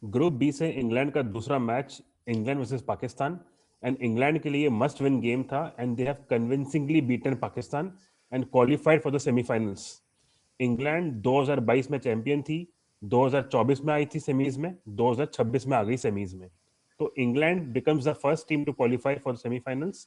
Group B से England का दूसरा match, England versus Pakistan, and England के लिए मस्ट विन गेम था and they have convincingly beaten Pakistan and qualified for the semifinals. England 2022 में champion थी, 2024 में आई थी सेमीज में, 2026 में आ गई सेमीज में। तो England becomes the first team to qualify for semifinals.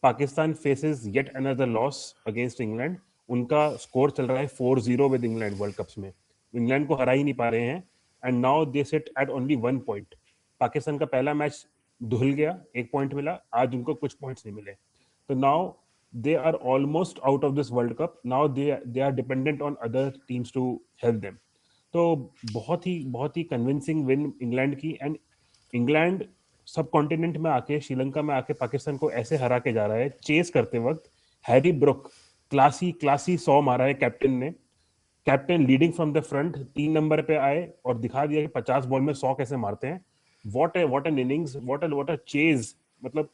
Pakistan faces yet another loss against England. उनका स्कोर चल रहा है 4-0 विद इंग्लैंड वर्ल्ड कप्स में। इंग्लैंड को हरा ही नहीं पा रहे हैं and now they sit at only 1 point. Pakistan का पहला मैच धुल गया, 1 पॉइंट मिला, आज उनको कुछ पॉइंट्स नहीं मिले। तो now they are almost out of this World Cup. Now they are dependent on other teams to help them. तो बहुत ही कन्विंसिंग विन इंग्लैंड की। एंड इंग्लैंड सब कॉन्टिनेंट में आके, श्रीलंका में आके पाकिस्तान को ऐसे हरा के जा रहा है। चेस करते वक्त हैरी ब्रुक क्लासी क्लासी 100 मारा है कैप्टन ने। Captain leading from the front 3 number पे आए और दिखा दिया कि 50 बॉल में 100 कैसे मारते हैं। What an innings, what a chase. मतलब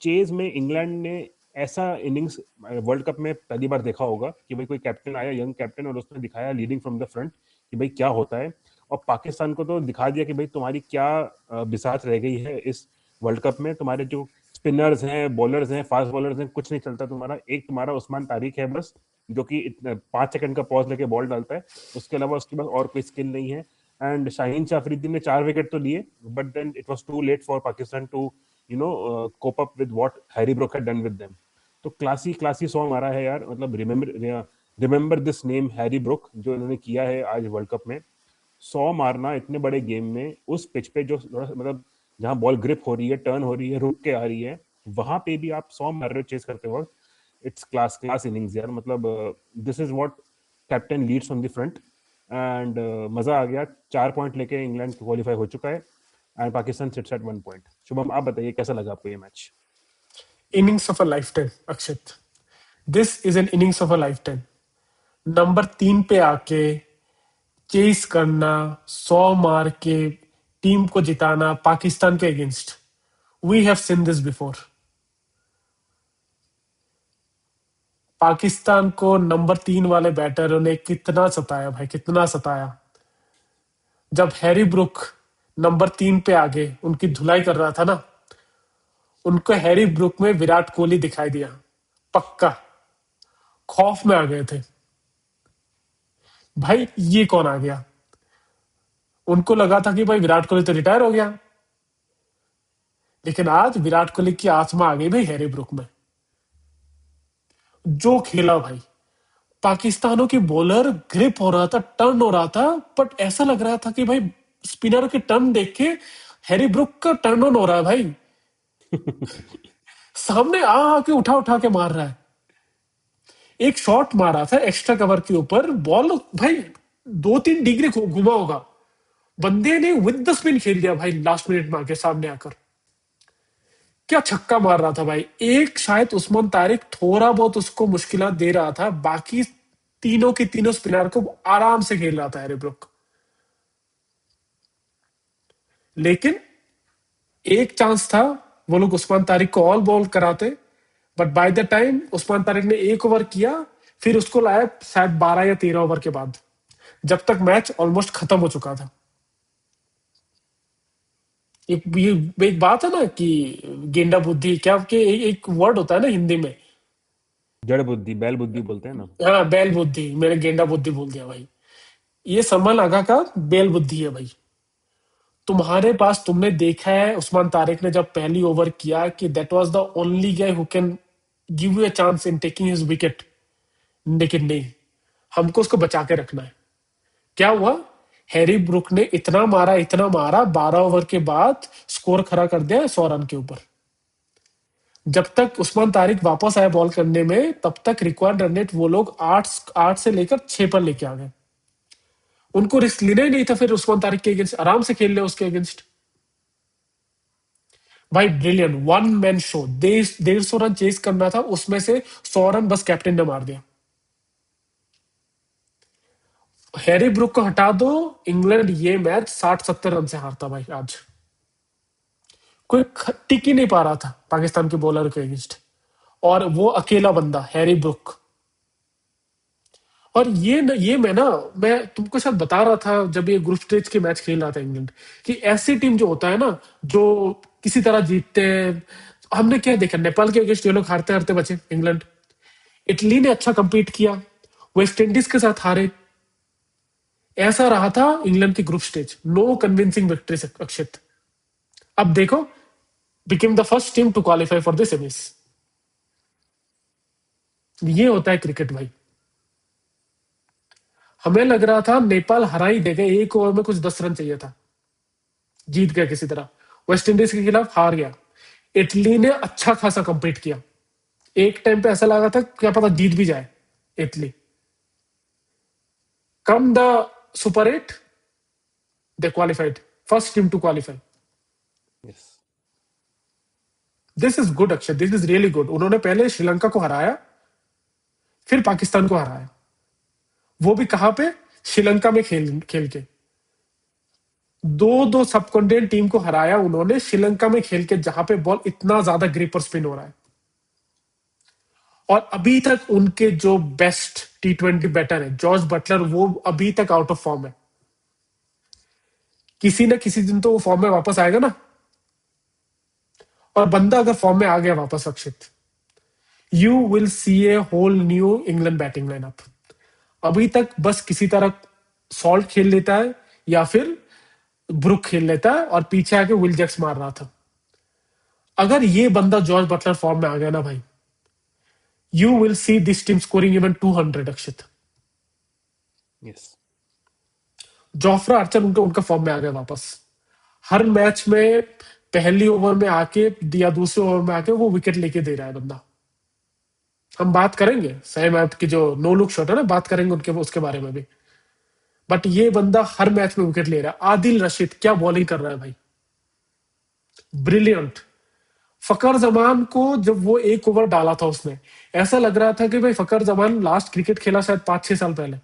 चेज में इंग्लैंड ने ऐसा इनिंग्स वर्ल्ड कप में पहली बार देखा होगा कि भाई कोई कैप्टन आया, यंग कैप्टन, और उसने दिखाया लीडिंग फ्रॉम द फ्रंट कि भाई क्या होता है। और पाकिस्तान को तो दिखा दिया कि भाई तुम्हारी क्या बिसात रह गई है इस वर्ल्ड कप में। तुम्हारे जो स्पिनर्स हैं, बॉलर्स हैं, फास्ट बॉलर्स हैं, कुछ नहीं चलता तुम्हारा। एक तुम्हारा उस्मान तारिक है बस, जो कि 5 सेकंड का पॉज लेके बॉल डालता है। उसके अलावा उसके पास और कोई स्किल नहीं है। एंड शाहीन शाह अफरीदी ने 4 विकेट तो लिए, but then it was too late for Pakistan to cope up with what Harry Brook had done with them. तो क्लासी क्लासी सॉन्ग आ रहा है यार। मतलब remember this name Harry Brook, जो इन्होंने किया है आज वर्ल्ड कप में। 100 मारना इतने बड़े गेम में, उस पिच पे जो मतलब जहां बॉल ग्रिप हो रही है, टर्न हो रही है, रुक के आ रही है, वहां पे भी आप 100 मार रहे हो चेस करते वक्त। इट्स क्लास इनिंग्स यार। मतलब this is what captain Leeds on the front. And मजा आ गया। 4 पॉइंट लेके इंग्लैंड क्वालिफाई हो चुका है and Pakistan seats eight 1 point. Shubham, आप बताइए कैसा लगा आपको ये match? Innings of a life time Akshit, this is an innings of a life time. Number 3 पे आके चेस करना, 100 मार के टीम को जिताना पाकिस्तान के against, we have seen this before. Pakistan को नंबर 3 वाले बैटरों ने कितना सताया भाई, कितना सताया। जब हैरी ब्रुक नंबर 3 पे आगे उनकी धुलाई कर रहा था ना, उनको हैरी ब्रुक में विराट कोहली दिखाई दिया। पक्का खौफ में आ गए थे भाई, ये कौन आ गया। उनको लगा था कि भाई विराट कोहली तो रिटायर हो गया, लेकिन आज विराट कोहली की आत्मा आ गई भाई हैरी ब्रुक में। जो खेला भाई, पाकिस्तानों की बॉलर ग्रिप हो रहा था, टर्न हो रहा था, बट ऐसा लग रहा था कि भाई स्पिनर के टर्न देख के हैरी ब्रुक का टर्न ऑन हो रहा है भाई। सामने आके उठा उठा के मार रहा है। एक शॉट मारा था एक्स्ट्रा कवर के ऊपर, बॉल भाई 2-3 डिग्री घुमा होगा, बंदे ने विद द स्पिन खेल दिया भाई। लास्ट मिनट में आके सामने आकर क्या छक्का मार रहा था भाई। एक शायद उस्मान तारिक थोड़ा बहुत उसको मुश्किलात दे रहा था, बाकी तीनों के तीनों स्पिनर को आराम से खेल रहा था हैरी ब्रुक। लेकिन एक चांस था, वो लोग उस्मान तारिक को ऑल बॉल कराते, but by the time Usman Tariq ने 1 ओवर किया, फिर उसको लाया शायद 12 या 13 ओवर के बाद, जब तक मैच ऑलमोस्ट खत्म हो चुका था। एक बात है ना कि गेंडा बुद्धि क्या, कि एक वर्ड होता है ना हिंदी में। जड़ बुद्धि, बैल बुद्धि बोलते हैं ना। हाँ, बैल बुद्धि, मैंने गेंडा बुद्धि बोल दिया भाई। ये सलमान आगा का बैल बुद्धि है भाई। तुम्हारे पास, तुमने देखा है उस्मान तारिक ने जब पहली ओवर किया कि that was the only guy who can give you a chance in taking his wicket, लेकिन नहीं, हमको उसको बचा के रखना है। क्या हुआ, हैरी ब्रुक ने इतना मारा 12 ओवर के बाद स्कोर खड़ा कर दिया 100 रन के ऊपर। जब तक उस्मान तारिक वापस आया बॉल करने में, तब तक रिक्वायर्ड रन रेट वो लोग 8 से लेकर 6 पर लेके आ गए। उनको रिस्क लेना ही नहीं था फिर उस्मान तारिक के अगेंस्ट, आराम से खेल ले उसके अगेंस्ट। भाई brilliant one man show, 150 run chase करना था, उसमें से 100 रन बस कैप्टन ने मार दिया। हैरी ब्रुक को हटा दो, इंग्लैंड ये मैच 60-70 रन से हारता भाई आज। कोई टिक ही नहीं पा रहा था पाकिस्तान के बॉलर के अगेंस्ट, और वो अकेला बंदा हैरी ब्रुक। और मैं तुमको शायद बता रहा था जब ये ग्रुप स्टेज के मैच खेल रहा था इंग्लैंड, कि ऐसी टीम जो होता है ना, जो किसी तरह जीतते हैं। हमने क्या देखा, नेपाल के अगेंस्ट ये लोग हारते हारते बचे इंग्लैंड। इटली ने अच्छा कंपीट किया, वेस्ट इंडीज के साथ हारे। ऐसा रहा था इंग्लैंड की group stage, no convincing victory Akshit. अब देखो, became the first team to qualify for the semis. ये होता है क्रिकेट भाई। हमें लग रहा था नेपाल हरा ही देगा, एक ओवर में कुछ 10 रन चाहिए था, जीत गया किसी तरह। वेस्ट इंडीज के खिलाफ हार गया। इटली ने अच्छा खासा कंपीट किया, एक टाइम पे ऐसा लगा था क्या पता जीत भी जाए Italy. Come the super 8, they qualified, first team to qualify. Yes. This is good Akshay, this is really good. उन्होंने पहले श्रीलंका को हराया, फिर पाकिस्तान को हराया, वो भी कहां पे, श्रीलंका में खेल खेल के। दो दो सबकॉन्टिनेंट टीम को हराया उन्होंने श्रीलंका में खेल के, जहां पे बॉल इतना ज्यादा ग्रिप और स्पिन हो रहा है। और अभी तक उनके जो बेस्ट T20 बैटर है जॉर्ज बटलर, वो अभी तक आउट ऑफ फॉर्म है। किसी न किसी दिन तो वो फॉर्म में वापस आएगा ना। और बंदा अगर फॉर्म में आ गया वापस Akshit, you will see a whole new England batting lineup. अभी तक बस किसी तरह सॉल्ट खेल लेता है या फिर ब्रुक खेल लेता है, और पीछे आके विल जैक्स मार रहा था। अगर ये बंदा जॉर्ज बटलर फॉर्म में आ गया ना भाई, you will see this team scoring even 200 Akshit. Yes. Jofra Archer उनका उनका फॉर्म में आ गया वापस। हर मैच में पहली ओवर में आके या दूसरे ओवर में आके वो विकेट लेके दे रहा है बंदा। हम बात करेंगे सैम आयत की जो नो लुक शॉट है ना, बात करेंगे उनके उसके बारे में भी। बट ये बंदा हर मैच में विकेट ले रहा है। आदिल रशीद क्या बॉलिंग कर रहा है भाई, ब्रिलियंट। फकर जमान को जब वो एक ओवर डाला था उसने, ऐसा लग रहा था कि भाई फकर जमान लास्ट क्रिकेट खेला शायद 5-6 साल पहले।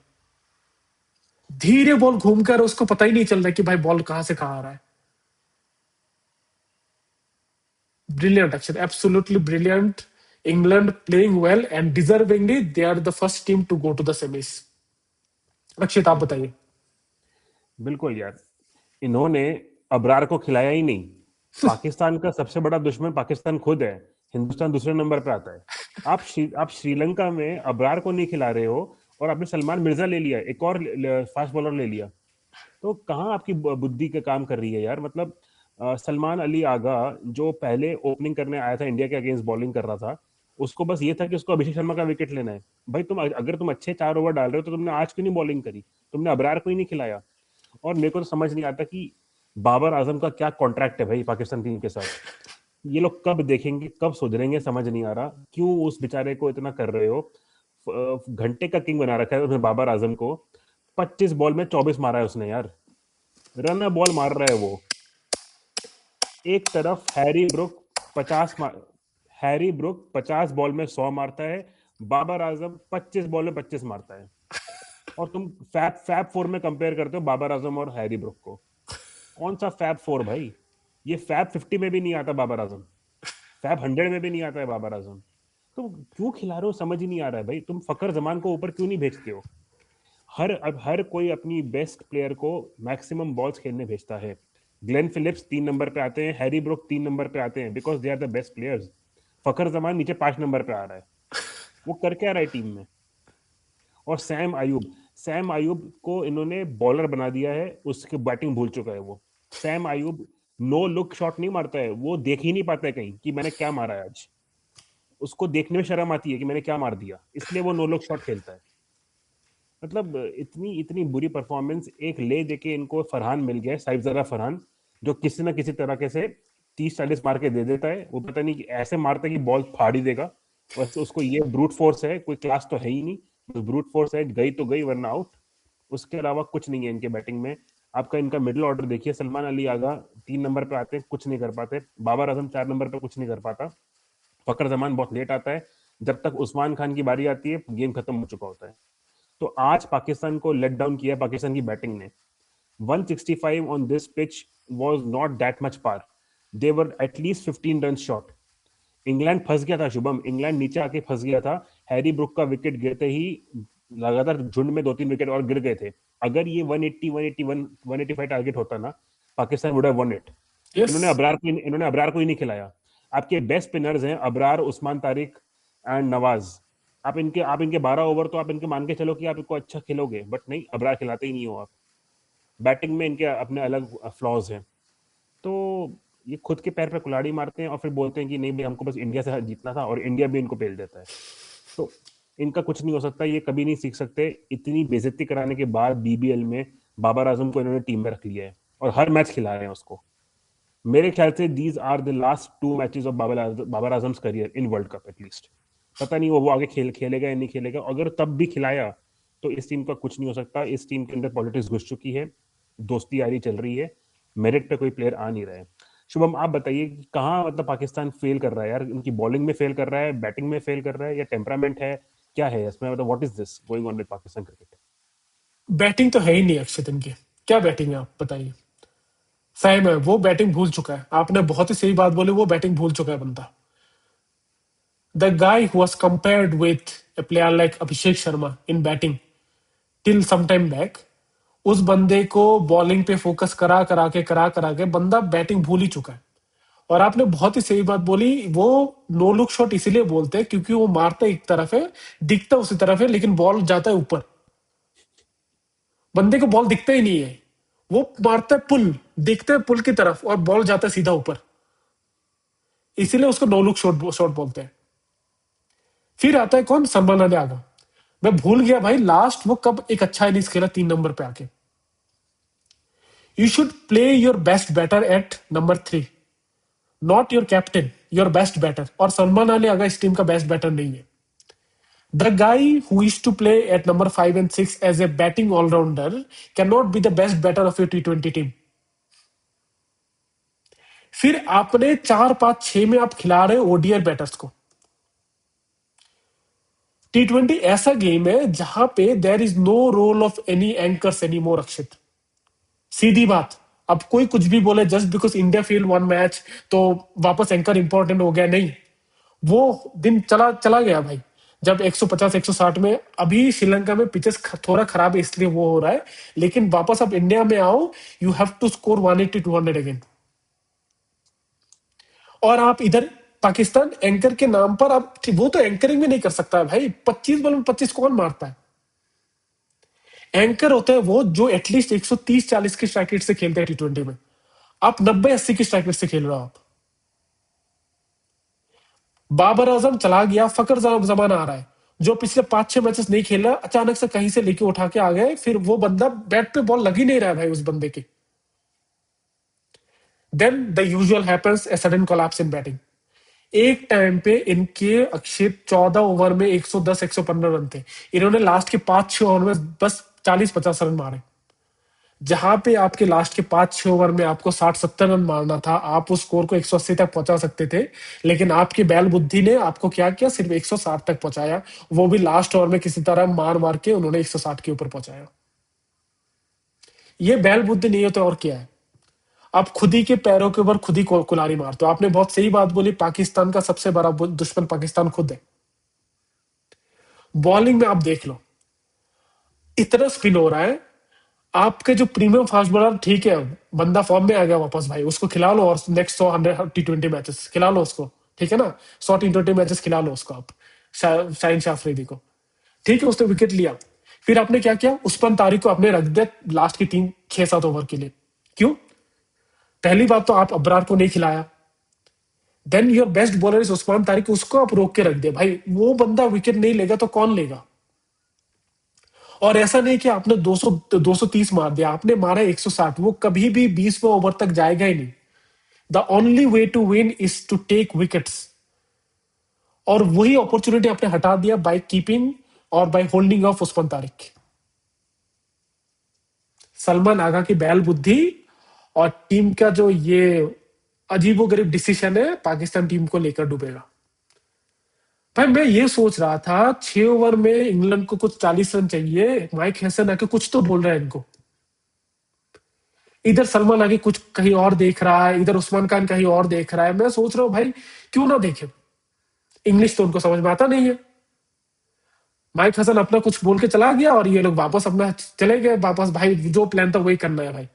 धीरे बॉल घूमकर, उसको पता ही नहीं चल रहा कि भाई बॉल कहां से कहां आ रहा है। Brilliant, Akshat. Absolutely brilliant. England playing well and deservingly they are the first team to go to the semis. अक्षित आप बताइए। बिल्कुल यार, इन्होंने अबरार को खिलाया ही नहीं। पाकिस्तान का सबसे बड़ा दुश्मन पाकिस्तान खुद है, हिंदुस्तान दूसरे नंबर पे आता है। आप श्रीलंका में अबरार को नहीं खिला रहे हो, और आपने सलमान मिर्जा ले लिया, एक और फास्ट बॉलर ले लिया। तो कहाँ आपकी बुद्धि का काम कर रही है यार। मतलब सलमान अली आगा जो पहले ओपनिंग करने आया था इंडिया के अगेंस्ट, बॉलिंग कर रहा था, उसको बस ये था कि उसको अभिषेक शर्मा का विकेट लेना है। भाई अगर तुम अच्छे 4 ओवर डाल रहे हो तो तुमने आज क्यों नहीं बॉलिंग करी, तुमने अबरार को ही नहीं खिलाया। और मेरे को तो समझ नहीं आता कि बाबर आजम का क्या कॉन्ट्रैक्ट है भाई पाकिस्तान टीम के साथ। ये लोग कब देखेंगे, कब सुधरेंगे, समझ नहीं आ रहा। क्यों उस बेचारे को इतना कर रहे हो। घंटे का किंग बना रखा है उसने बाबर आजम को। 25 बॉल में 24 मारा है उसने यार, रन बॉल मार रहा है वो। एक तरफ हैरी ब्रुक 50 बॉल में 100 मारता है, बाबर आजम 25 बॉल में 25 मारता है। और तुम फैब फोर में कंपेयर करते हो बाबर आजम और हैरी ब्रुक को। कौन सा फैब 4 भाई, ये फैब 50 में भी नहीं आता बाबर आजम, फैब 100 में भी नहीं आता है बाबर आजम। तो क्यों खिला रहे हो, समझ ही नहीं आ रहा है भाई। तुम फकर जमान को ऊपर क्यों नहीं भेजते हो। हर कोई अपनी बेस्ट प्लेयर को मैक्सिमम बॉल्स खेलने भेजता है। ग्लेन फिलिप्स 3 नंबर पे आते हैं, हैरी ब्रुक 3 नंबर पे आते हैं, because they are the best players. Fakhar Zaman नीचे 5 नंबर पे आ रहा है, वो कर क्या रहा है टीम में। और सैम आयूब को इन्होंने बॉलर बना दिया है, उसकी बैटिंग भूल चुका है वो। Saim Ayub no look shot नहीं मारता है, वो देख ही नहीं पाता है कहीं कि मैंने क्या मारा है आज। उसको देखने में शर्म आती है कि मैंने क्या मार दिया, इसलिए वो नो लुक शॉट खेलता है। मतलब इतनी इतनी बुरी परफॉर्मेंस। एक ले देके इनको फरहान मिल गया, साहिबजादा फरहान, जो किसी ना किसी तरीके से 30-40 मार के दे देता है। वो पता नहीं ऐसे मारता है कि बॉल फाड़ ही देगा। बस उसको ये ब्रूट फोर्स है, कोई क्लास तो है ही नहीं, बस ब्रूट फोर्स है, गई तो गई वरना आउट। उसके अलावा कुछ नहीं है इनके बैटिंग में। आपका इनका मिडिल ऑर्डर देखिए, सलमान अली आगा 3 नंबर पे आते हैं, कुछ नहीं कर पाते। बाबर आजम 4 नंबर पे कुछ नहीं कर पाता। फकर जमान बहुत लेट आता है, जब तक उस्मान खान की बारी आती है गेम खत्म हो चुका होता है। तो आज पाकिस्तान को लेट डाउन किया पाकिस्तान की बैटिंग ने। 165 on this pitch was not that much par, they were at least 15 run short. England फंस गया था शुभम, इंग्लैंड नीचे आके फंस गया था। हैरी ब्रुक का विकेट गिरते ही लगातार झुंड में 2-3 विकेट और गिर गए थे। अगर ये 180 181 185 टारगेट होता ना, Pakistan would have one it. Yes. इन्होंने अबरार को ही नहीं खिलाया। आपके बेस्ट स्पिनर्स हैं अबरार, उस्मान तारिक एंड नवाज। आप इनके 12 ओवर तो आप इनके मान के चलो कि आप इनको अच्छा खेलोगे, बट नहीं, अबरार खिलाते ही नहीं हो आप। बैटिंग में इनके अपने अलग फ्लॉज हैं। तो ये खुद के पैर पे कुल्हाड़ी मारते हैं और फिर बोलते हैं कि नहीं भाई, हमको बस इंडिया से जीतना था, और इंडिया भी इनको पेल देता है। तो इनका कुछ नहीं हो सकता, ये कभी नहीं सीख सकते। इतनी बेइज्जती कराने के बाद बीबीएल में बाबर आजम को इन्होंने टीम में रख लिया है और हर मैच खिला रहे हैं उसको। मेरे ख्याल से these are the last 2 matches of Babar Azam's career in World Cup at least. पता नहीं वो आगे खेलेगा या नहीं खेलेगा। अगर तब भी खिलाया तो इस टीम का कुछ नहीं हो सकता। इस टीम के अंदर पॉलिटिक्स घुस चुकी है, दोस्ती यारी चल रही है, मेरिट पे कोई प्लेयर आ नहीं रहा है। शुभम, आप बताइए कि कहाँ मतलब पाकिस्तान फेल कर रहा है यार? उनकी बॉलिंग में फेल कर रहा है, बैटिंग में फेल कर रहा है, या टेम्परामेंट है? क्या है इसमें? मतलब what is this going on with Pakistan cricket? Batting तो है ही नहीं अक्षत इनकी। क्या बैटिंग है आप बताइए। फैम है, वो बैटिंग भूल चुका है। आपने बहुत ही सही बात बोली, वो बैटिंग भूल चुका है बंदा। The guy who was compared with a player like Abhishek Sharma in batting till some time back, उस बंदे को बॉलिंग पे फोकस करा करा के बंदा बैटिंग भूल ही चुका है। और आपने बहुत ही सही बात बोली, वो नो लुक शॉट इसीलिए बोलते हैं क्योंकि वो मारता एक तरफ है, दिखता उसी तरफ है, लेकिन बॉल जाता है ऊपर। बंदे को बॉल दिखता ही नहीं है, वो मारता है पुल, दिखता है पुल की तरफ और बॉल जाता है सीधा ऊपर। इसीलिए उसको नो लुक शॉट शॉट बोलते हैं। फिर आता है कौन? सलमान अली आगा। मैं भूल गया भाई, लास्ट वो कब एक अच्छा इनिंग्स खेला 3 नंबर पे आके। You should play your best batter at number 3, not your captain, your best batter. और सलमान अली आगा इस टीम का बेस्ट बैटर नहीं है। The guy who is to play at number 5 and 6 as a batting all-rounder cannot be the best batter of your T20 team. फिर आपने 4 5 6 में आप खिला रहे हो ओडीआई बैटर्स को। T20 ऐसा गेम है जहां पे there is no role of any anchors any more Akshit. सीधी बात। अब कोई कुछ भी बोले just because India fail 1 match तो वापस एंकर इंपॉर्टेंट हो गया, नहीं। वो दिन चला चला गया भाई, जब 150 160 में। अभी श्रीलंका में पिचेस थोड़ा खराब है इसलिए वो हो रहा है, लेकिन वापस अब इंडिया में आओ, you have to score 180 200 again. और आप इधर पाकिस्तान एंकर के नाम पर, अब वो तो एंकरिंग भी नहीं कर सकता है भाई। 25 बॉल में 25 कौन मारता है? एंकर होते हैं वो जो एटलीस्ट 130 40 की स्ट्राइक रेट से खेलते हैं T20 में। आप 90 80 की स्ट्राइक रेट से खेल रहे हो आप। बाबर आजम चला गया, फकर जमाना आ रहा है, जो पिछले 5 6 मैचेस नहीं खेला, अचानक से कहीं से लेके उठा के आ गए। फिर वो बंदा बैट पे बॉल लग ही नहीं रहा है भाई उस बंदे के। Then the usual happens, a sudden collapse in batting. एक टाइम पे इनके अक्षित 14 ओवर में 110 115 रन थे। इन्होंने लास्ट के 5 6 ओवर में बस 40 50 रन मारे। जहां पे आपके लास्ट के 5 6 ओवर में आपको 60 70 रन मारना था, आप उस स्कोर को 180 तक पहुंचा सकते थे। लेकिन आपकी बैल बुद्धि ने आपको क्या किया? सिर्फ 160 तक पहुंचाया, वो भी लास्ट ओवर में किसी तरह मार मार के उन्होंने 160 के ऊपर पहुंचाया। ये बैल बुद्धि नहीं हो तो और क्या है? आप खुद ही के पैरों के ऊपर खुद ही कुल्हाड़ी मारते हो। आपने बहुत सही बात बोली, पाकिस्तान का सबसे बड़ा दुश्मन पाकिस्तान खुद है। बॉलिंग में आप देख लो, इतना स्पिन हो रहा है। आपके जो प्रीमियम फास्ट बॉलर, ठीक है, बंदा फॉर्म में आ गया वापस भाई, उसको खिला लो और नेक्स्ट 100 T20 मैचेस खिला लो उसको, ठीक है ना। 100 T20 मैचेस खिला लो उसको आप, शाहिन शाह अफरीदी को। ठीक है, उसने विकेट लिया। फिर आपने क्या किया? उस्मान तारिक को आपने रख दिया लास्ट की 3 6 7 ओवर के लिए। क्यों? पहली बात तो आप अबरार को नहीं खिलाया। Then your best bowler is Usman Tariq, उसको आप रोक के रख दिया भाई। वो बंदा विकेट नहीं लेगा तो कौन लेगा? और ऐसा नहीं कि आपने 200 230 मार दिया, आपने मारा 160, वो कभी भी 20वें ओवर तक जाएगा ही नहीं। The only way to win is to take wickets. और वही अपॉर्चुनिटी आपने हटा दिया बाय कीपिंग और by holding off Usman Tariq. Salman Agha की बैल बुद्धि और टीम का जो ये अजीबोगरीब डिसीजन है, पाकिस्तान टीम को लेकर डूबेगा। भाई मैं ये सोच रहा था, 6 ओवर में इंग्लैंड को कुछ 40 रन चाहिए, माइक हैसन आके कुछ तो बोल रहा है इनको। इधर सलमान आगे कुछ कहीं और देख रहा है, इधर उस्मान खान कहीं और देख रहा है। मैं सोच रहा हूं भाई क्यों ना देखे, इंग्लिश तो उनको समझ में आता नहीं है। माइक हसन अपना कुछ बोल के चला गया और ये लोग वापस अपना चले गए वापस। भाई जो प्लान था वही करना है भाई,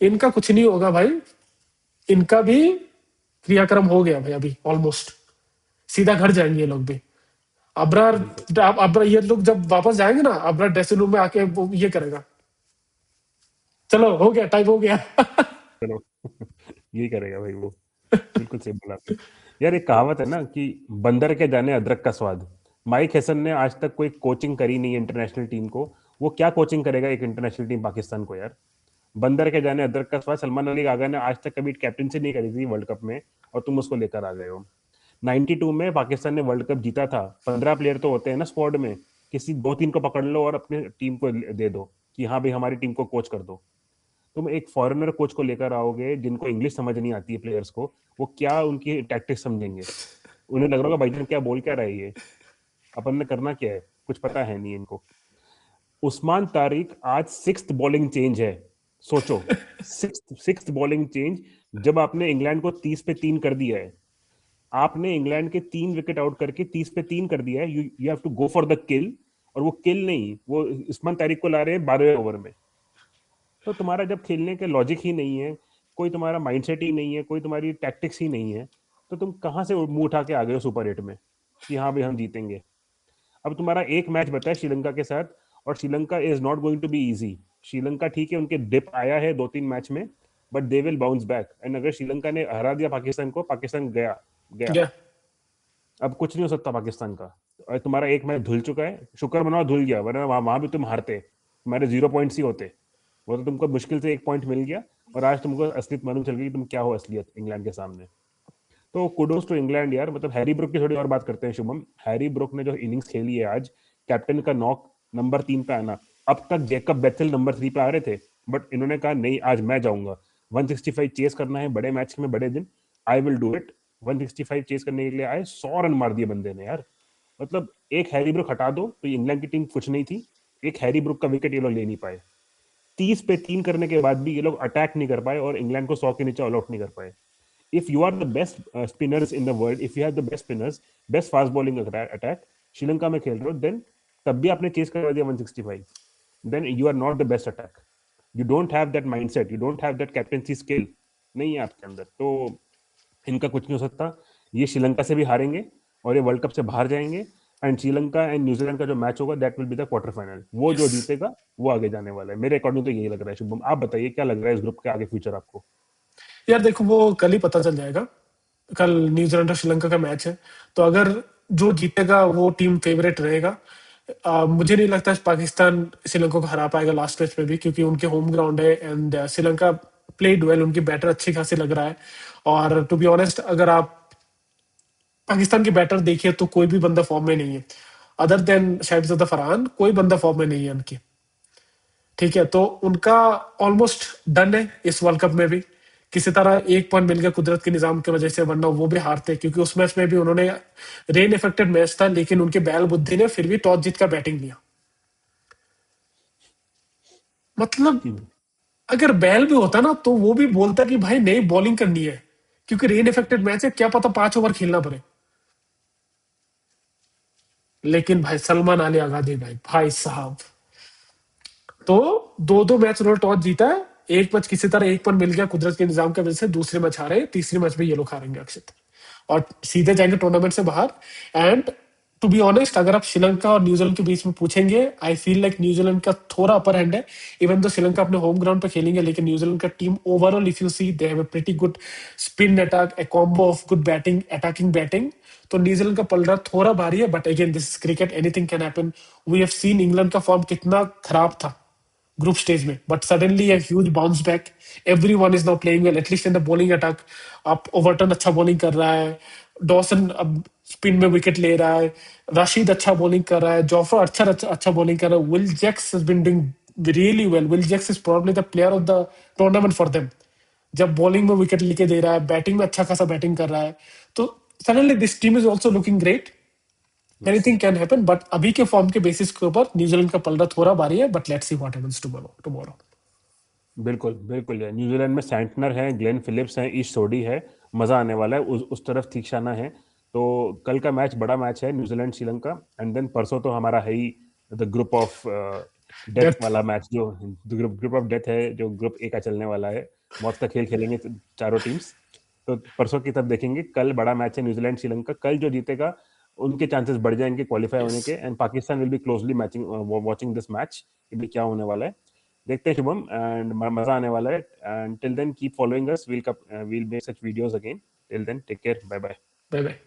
इनका कुछ नहीं होगा भाई। इनका भी क्रियाक्रम हो गया भाई अभी ऑलमोस्ट, सीधा घर जाएंगे ये लोग भी। अब्रार, बिल्कुल। अब ये लोग जब वापस जाएंगे ना, अब्रार ड्रेसिंग रूम में आके वो ये करेगा, चलो हो गया, टाइम हो गया। चलो यही करेगा भाई वो। बिल्कुल सही बोला आपने। यार एक कहावत है ना कि बंदर के जाने अदरक का स्वाद। माइक हेसन ने आज तक कोई कोचिंग करी नहीं है इंटरनेशनल टीम को। वो क्या कोचिंग करेगा एक इंटरनेशनल टीम पाकिस्तान को यार। बंदर के जाने अदरक का स्वाद। सलमान अली आगा ने आज तक कभी कैप्टनसी नहीं करी थी वर्ल्ड कप में, और तुम उसको लेकर आ गए हो। 92 में पाकिस्तान ने वर्ल्ड कप जीता था। 15 प्लेयर तो होते हैं ना स्क्वाड में, किसी दो तीन को पकड़ लो और अपने टीम को दे दो कि हाँ भाई हमारी टीम को कोच कर दो। तुम एक फॉरेनर कोच को लेकर आओगे जिनको इंग्लिश समझ नहीं आती है प्लेयर्स को, वो क्या उनकी टैक्टिक्स समझेंगे? उन्हें लग रहा होगा भाईजान क्या बोल क्या रहा है ये, अपन ने करना क्या है, कुछ पता है नहीं इनको। उस्मान तारिक आज सिक्स्थ बॉलिंग चेंज है, सोचो। सिक्स्थ बॉलिंग चेंज, जब आपने इंग्लैंड को 30 पे 3 कर दिया है। आपने इंग्लैंड के 3 विकेट आउट करके 30 पे 3 कर दिया है। You you have to go for the kill. और वो किल नहीं, वो उस्मान तारिक को ला रहे हैं 12वें ओवर में। तो तुम्हारा जब खेलने के लॉजिक ही नहीं है, कोई तुम्हारा माइंडसेट ही नहीं है, कोई तुम्हारी टैक्टिक्स ही नहीं है, तो तुम कहाँ से मुंह उठा के आ गए हो सुपर 8 में कि हाँ भाई हम जीतेंगे? अब तुम्हारा एक मैच बचा है श्रीलंका के साथ, और Sri Lanka is not going to be easy. Sri Lanka ठीक है, उनके डिप आया है 2-3 मैच में, but they will bounce back. And अगर श्रीलंका ने हरा दिया पाकिस्तान को, पाकिस्तान गया गया। क्या अब कुछ नहीं हो सकता पाकिस्तान का। और तुम्हारा एक मैच धुल चुका है, शुक्र मनाओ धुल गया, वरना वहां भी तुम हारते, तुम्हारे 0 पॉइंट्स ही होते। वो तो तुमको मुश्किल से 1 पॉइंट मिल गया, और आज तुमको असलियत मालूम चल गई कि तुम क्या हो असलियत इंग्लैंड के सामने। तो कुडोस टू इंग्लैंड यार। मतलब हैरी ब्रुक की थोड़ी और बात करते हैं शुभम। हैरी ब्रुक ने जो इनिंग्स खेली है आज, कैप्टन का नॉक नंबर 3 पे आना। अब तक जेकब बेथेल नंबर 3 पे आ रहे थे, बट इन्होंने कहा नहीं आज मैं जाऊंगा। 165 चेस करना है बड़े मैच में बड़े दिन, I will do it. 165 chase करने के लिए आए, 100 रन मार दिए बंदे ने यार। मतलब एक हैरी ब्रुक हटा दो तो इंग्लैंड की टीम कुछ नहीं थी। एक हैरी ब्रुक का विकेट ये लोग ले नहीं पाए। 30 पे 3 करने के बाद भी ये लोग अटैक नहीं कर पाए, और इंग्लैंड को 100 के नीचे ऑल आउट नहीं कर पाए। if you are the best spinners in the world, if you have the best spinners, best fast bowling attack, Sri Lanka में खेल रहे हो, देन तब भी आपने चेस करवा दिया 165, then you are not the best attack. You don't have that mindset, you don't have that captaincy skill, नहीं है आपके अंदर। तो इनका कुछ नहीं हो सकता। ये श्रीलंका से भी हारेंगे और ये वर्ल्ड कप से बाहर जाएंगे। एंड श्रीलंका एंड न्यूजीलैंड का जो मैच होगा, that will be the quarter final. वो जो यस जीतेगा वो आगे जाने वाला है। मेरे अकॉर्डिंग तो यही लग रहा है। शुभम आप बताइए क्या लग रहा है इस ग्रुप के आगे फ्यूचर आपको? यार देखो, वो कल ही पता चल जाएगा। कल न्यूजीलैंड और श्रीलंका का मैच है, तो अगर जो जीतेगा वो टीम फेवरेट रहेगा। मुझे नहीं लगता पाकिस्तान श्रीलंका को हरा पाएगा लास्ट मैच में भी, क्योंकि उनके होम ग्राउंड है। एंड श्रीलंका प्लेड वेल, उनकी बैटर अच्छी खासी लग रहा है। और टू बी ऑनेस्ट, अगर आप पाकिस्तान के बैटर देखिए तो कोई भी बंदा फॉर्म में नहीं है, अदर देन शाहिद फरहान, कोई बंदा फॉर्म में नहीं है उनकी। ठीक है, तो उनका ऑलमोस्ट डन है इस वर्ल्ड कप में भी। किसी तरह एक पॉइंट मिल गया कुदरत के निजाम की वजह से, वरना वो भी हारते, क्योंकि उस मैच में भी उन्होंने, रेन इफेक्टेड मैच था, लेकिन उनके बैल बुद्धि ने फिर भी टॉस जीत कर बैटिंग लिया। मतलब अगर बैल भी होता ना तो वो भी बोलता कि भाई नहीं बॉलिंग करनी है, क्योंकि रेन इफेक्टेड मैच है, क्या पता 5 ओवर खेलना पड़े। लेकिन भाई सलमान आली आगादी, भाई साहब, तो दो दो मैच उन्होंने टॉस जीता है। एक मैच किसी तरह एक पॉइंट मिल गया कुदरत के निजाम की वजह से, दूसरे मैच हारे, तीसरे मैच में ये लोग हारेंगे अक्षित, और सीधे जाएंगे टूर्नामेंट से बाहर। एंड टू बी ऑनेस्ट, अगर आप श्रीलंका और न्यूजीलैंड के बीच में पूछेंगे, आई फील लाइक न्यूजीलैंड का थोड़ा अपर हैंड है। इवन तो श्रीलंका अपने होम ग्राउंड पे खेलेंगे, लेकिन न्यूजीलैंड का team overall, if you see, they have a pretty good spin attack, a combo of good batting, attacking batting. तो न्यूजीलैंड का पलड़ा थोड़ा भारी है, but again this is cricket, anything can happen. We have seen England का form कितना खराब था ग्रुप स्टेज में, but suddenly a huge bounce back. Everyone is now playing well, at least in the bowling attack. अब Overton अच्छा bowling कर रहा है, डॉसन अब स्पिन में विकेट ले रहा है, राशिद अच्छा बॉलिंग कर रहा है, जोफ्रा अच्छा अच्छा अच्छा बॉलिंग कर रहा है, Will Jacks has been doing really well. Will Jacks is probably the player of the tournament for them. जब बॉलिंग में विकेट लेके दे रहा है, बैटिंग में अच्छा खासा बैटिंग कर रहा है, तो suddenly this team is also looking great. Yes, anything can happen, but अभी के फॉर्म के बेसिस के ऊपर न्यूजीलैंड का पलड़ा थोड़ा भारी है, but let's see what happens tomorrow. बिल्कुल बिल्कुल यार। न्यूजीलैंड में सैंटनर है, ग्लेन फिलिप्स है, ईश सोडी है। मजा आने वाला है। उस तरफ थीक्षाना है। तो कल का मैच बड़ा मैच है, न्यूजीलैंड श्रीलंका, एंड देन परसों तो हमारा है ही the group of death death. वाला मैच, जो ग्रुप ऑफ डेथ है, जो ग्रुप ए का चलने वाला है। मौत का खेल खेलेंगे चारों टीम्स। तो परसों की तब देखेंगे। कल बड़ा मैच है न्यूजीलैंड श्रीलंका। कल जो जीतेगा उनके चांसेस बढ़ जाएंगे क्वालिफाई होने के, and Pakistan will be closely matching watching this match कि भाई क्या होने वाला है। देखते हैं शुभम, एंड मजा आने वाला है। And till then keep following us, we'll make such videos again. Till then take care, bye bye. Bye bye.